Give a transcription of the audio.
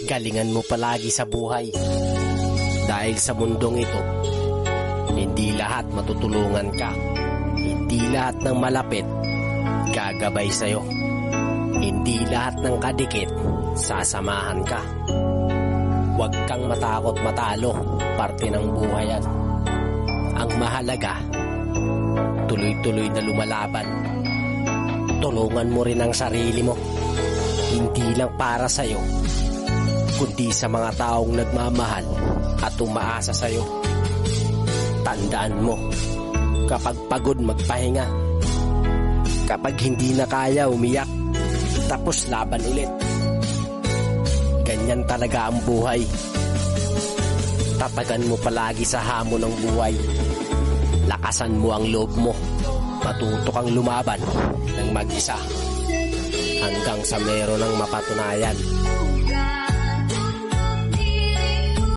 Galingan mo palagi sa buhay. Dahil sa mundong ito, hindi lahat matutulungan ka. Hindi lahat ng malapit gagabay sa'yo. Hindi lahat ng kadikit sasamahan ka. Huwag kang matakot matalo, parte ng buhay yan. Ang mahalaga, tuloy-tuloy na lumalaban. Tulungan mo rin ang sarili mo. Hindi lang para sa'yo, kundi sa mga taong nagmamahal at umaasa sa'yo. Tandaan mo, kapag pagod magpahinga. Kapag hindi na kaya umiyak, tapos laban ulit. Ganyan talaga ang buhay. Tatagan mo palagi sa hamon ng buhay. Lakasan mo ang loob mo. Matuto kang lumaban ng mag-isa hanggang sa meron ng mapatunayan.